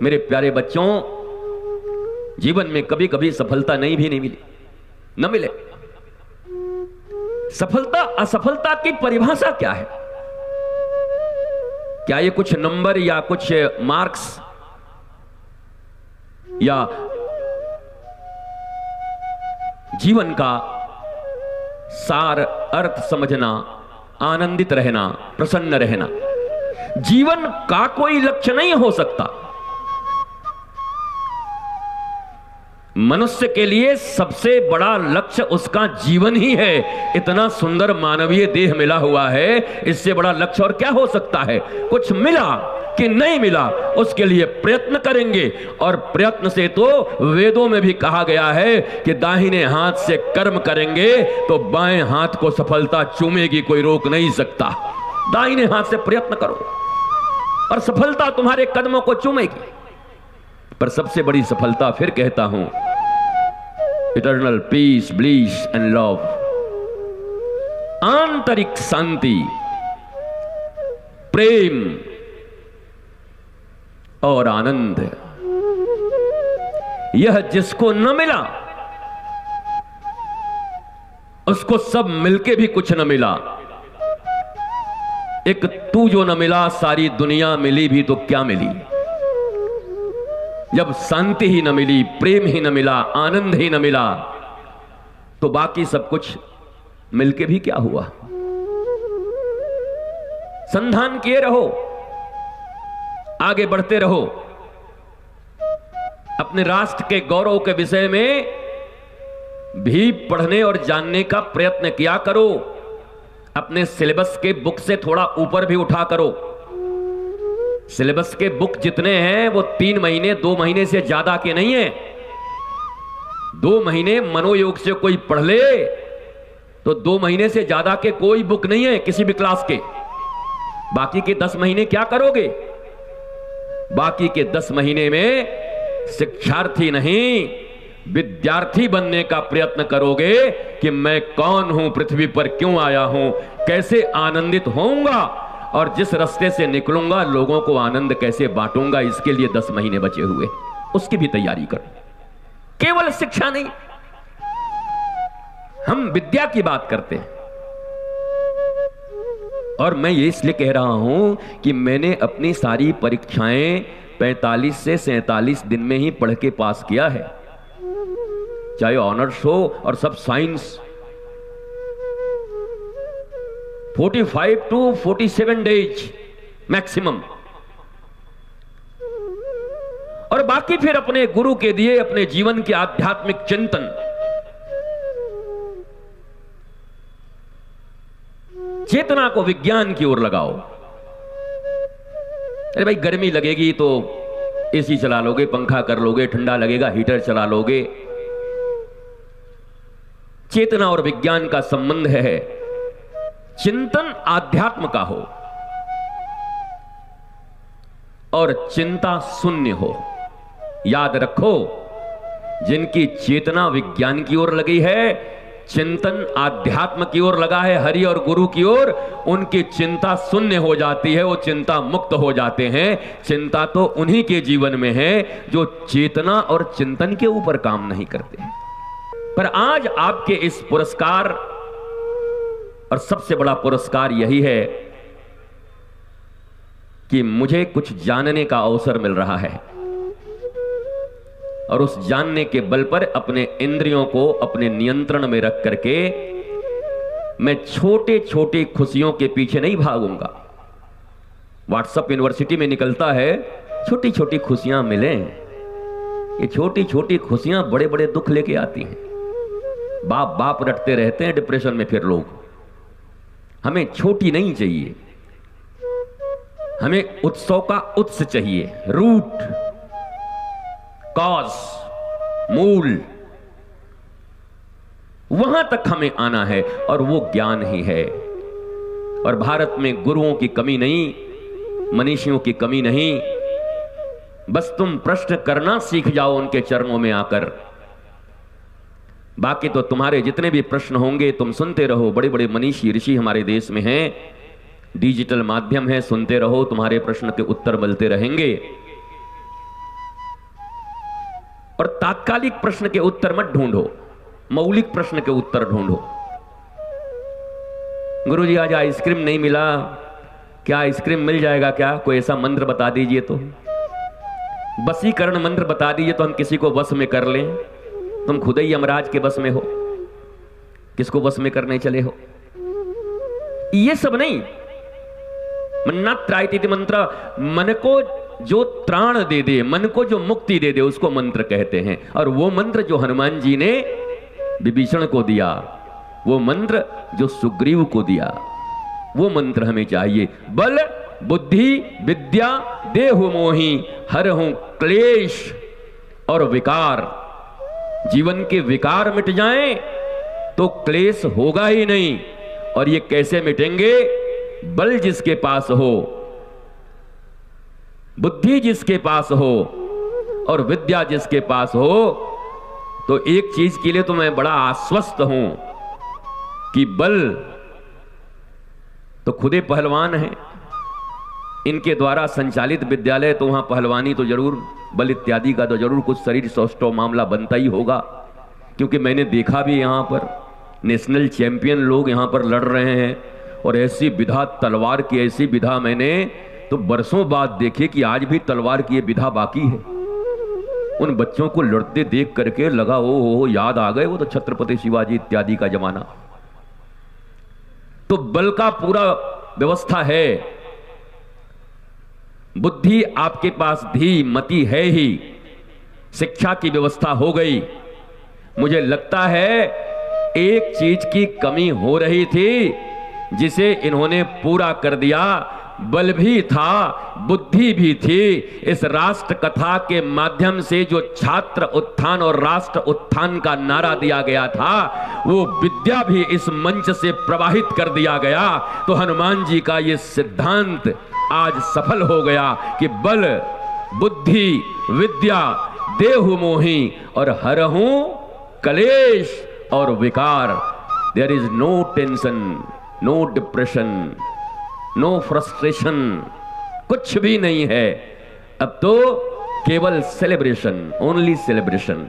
मेरे प्यारे बच्चों, जीवन में कभी कभी सफलता नहीं मिली, न मिले। सफलता असफलता की परिभाषा क्या है? क्या ये कुछ नंबर या कुछ मार्क्स या जीवन का सार अर्थ समझना, आनंदित रहना, प्रसन्न रहना जीवन का कोई लक्ष्य नहीं हो सकता। मनुष्य के लिए सबसे बड़ा लक्ष्य उसका जीवन ही है। इतना सुंदर मानवीय देह मिला हुआ है, इससे बड़ा लक्ष्य और क्या हो सकता है? कुछ मिला कि नहीं मिला, उसके लिए प्रयत्न करेंगे। और प्रयत्न से तो वेदों में भी कहा गया है कि दाहिने हाथ से कर्म करेंगे तो बाएं हाथ को सफलता चूमेगी, कोई रोक नहीं सकता। दाहिने हाथ से प्रयत्न करो और सफलता तुम्हारे कदमों को चूमेगी। पर सबसे बड़ी सफलता, फिर कहता हूं, eternal peace, bliss and love, आंतरिक शांति, प्रेम और आनंद। यह जिसको न मिला उसको सब मिलके भी कुछ न मिला। एक तू जो न मिला, सारी दुनिया मिली भी तो क्या मिली? जब शांति ही न मिली, प्रेम ही न मिला, आनंद ही न मिला, तो बाकी सब कुछ मिलके भी क्या हुआ? संधान किए रहो, आगे बढ़ते रहो, अपने राष्ट्र के गौरव के विषय में भी पढ़ने और जानने का प्रयत्न किया करो। अपने सिलेबस के बुक से थोड़ा ऊपर भी उठा करो। सिलेबस के बुक जितने हैं वो 3 महीने 2 महीने से ज्यादा के नहीं है। 2 महीने मनोयोग से कोई पढ़ ले तो 2 महीने से ज्यादा के कोई बुक नहीं है किसी भी क्लास के। बाकी के 10 महीने क्या करोगे? बाकी के 10 महीने में शिक्षार्थी नहीं, विद्यार्थी बनने का प्रयत्न करोगे कि मैं कौन हूं, पृथ्वी पर क्यों आया हूं, कैसे आनंदित होऊंगा और जिस रास्ते से निकलूंगा लोगों को आनंद कैसे बांटूंगा। इसके लिए 10 महीने बचे हुए, उसकी भी तैयारी करो। केवल शिक्षा नहीं, हम विद्या की बात करते हैं। और मैं ये इसलिए कह रहा हूं कि मैंने अपनी सारी परीक्षाएं 45 से 47 दिन में ही पढ़ के पास किया है, चाहे ऑनर्स हो और सब साइंस। 45 to 47 days maximum. और बाकी फिर अपने गुरु के दिए अपने जीवन के आध्यात्मिक चिंतन, चेतना को विज्ञान की ओर लगाओ। अरे भाई गर्मी लगेगी तो एसी चला लोगे, पंखा कर लोगे, ठंडा लगेगा हीटर चला लोगे। चेतना और विज्ञान का संबंध है, चिंतन आध्यात्म का हो और चिंता शून्य हो। याद रखो, जिनकी चेतना विज्ञान की ओर लगी है, चिंतन आध्यात्म की ओर लगा है, हरि और गुरु की ओर, उनकी चिंता शून्य हो जाती है, वो चिंता मुक्त हो जाते हैं। चिंता तो उन्हीं के जीवन में है जो चेतना और चिंतन के ऊपर काम नहीं करते हैं। पर आज आपके इस पुरस्कार, और सबसे बड़ा पुरस्कार यही है कि मुझे कुछ जानने का अवसर मिल रहा है और उस जानने के बल पर अपने इंद्रियों को अपने नियंत्रण में रख करके मैं छोटे छोटे खुशियों के पीछे नहीं भागूंगा। व्हाट्सएप यूनिवर्सिटी में निकलता है, छोटी छोटी खुशियां मिलें। ये छोटी छोटी खुशियां बड़े बड़े दुख लेके आती हैं। बाप बाप रटते रहते हैं डिप्रेशन में फिर लोग। हमें छोटी नहीं चाहिए, हमें उत्सव का उत्स चाहिए, रूट, कॉज, मूल, वहां तक हमें आना है और वो ज्ञान ही है। और भारत में गुरुओं की कमी नहीं, मनीषियों की कमी नहीं। बस तुम प्रश्न करना सीख जाओ उनके चरणों में आकर। बाकी तो तुम्हारे जितने भी प्रश्न होंगे तुम सुनते रहो। बड़े बड़े मनीषी ऋषि हमारे देश में हैं, डिजिटल माध्यम है, सुनते रहो, तुम्हारे प्रश्न के उत्तर मिलते रहेंगे। और तात्कालिक प्रश्न के उत्तर मत ढूंढो, मौलिक प्रश्न के उत्तर ढूंढो। गुरुजी आज आइसक्रीम नहीं मिला, क्या आइसक्रीम मिल जाएगा क्या? कोई ऐसा मंत्र बता दीजिए तो, वशीकरण मंत्र बता दीजिए तो हम किसी को वश में कर लें। तुम खुद ही यमराज के वश में हो, किसको वश में करने चले हो? ये सब नहीं। मन्ना त्रायति मंत्र, मन को जो त्राण दे दे, मन को जो मुक्ति दे दे, उसको मंत्र कहते हैं। और वो मंत्र जो हनुमान जी ने विभीषण को दिया, वो मंत्र जो सुग्रीव को दिया, वो मंत्र हमें चाहिए। बल बुद्धि विद्या देहु मोहि हरहु क्लेश और विकार। जीवन के विकार मिट जाएं तो क्लेश होगा ही नहीं। और ये कैसे मिटेंगे? बल जिसके पास हो, बुद्धि जिसके पास हो और विद्या जिसके पास हो, तो एक चीज के लिए तो मैं बड़ा आश्वस्त हूं कि बल तो खुदे पहलवान हैं, इनके द्वारा संचालित विद्यालय, तो वहां पहलवानी तो जरूर, बल इत्यादि का तो जरूर कुछ शरीर सौष्ठव मामला बनता ही होगा। क्योंकि मैंने देखा भी यहां पर नेशनल चैंपियन लोग यहां पर लड़ रहे हैं। और ऐसी विधा, तलवार की ऐसी विधा मैंने तो बरसों बाद देखे कि आज भी तलवार की ये विधा बाकी है। उन बच्चों को लड़ते देख करके लगा ओ याद आ गए वो तो छत्रपति शिवाजी इत्यादि का जमाना। तो बल का पूरा व्यवस्था है। बुद्धि आपके पास धी मति है ही, शिक्षा की व्यवस्था हो गई। मुझे लगता है एक चीज की कमी हो रही थी जिसे इन्होंने पूरा कर दिया। बल भी था, बुद्धि भी थी। इस राष्ट्र कथा के माध्यम से जो छात्र उत्थान और राष्ट्र उत्थान का नारा दिया गया था, वो विद्या भी इस मंच से प्रवाहित कर दिया गया। तो हनुमान जी का ये सिद्धांत आज सफल हो गया कि बल बुद्धि विद्या देहु मोहि और हरहु कलेश और विकार। There is no tension, no depression, no frustration, कुछ भी नहीं है। अब तो केवल सेलिब्रेशन, ओनली सेलिब्रेशन।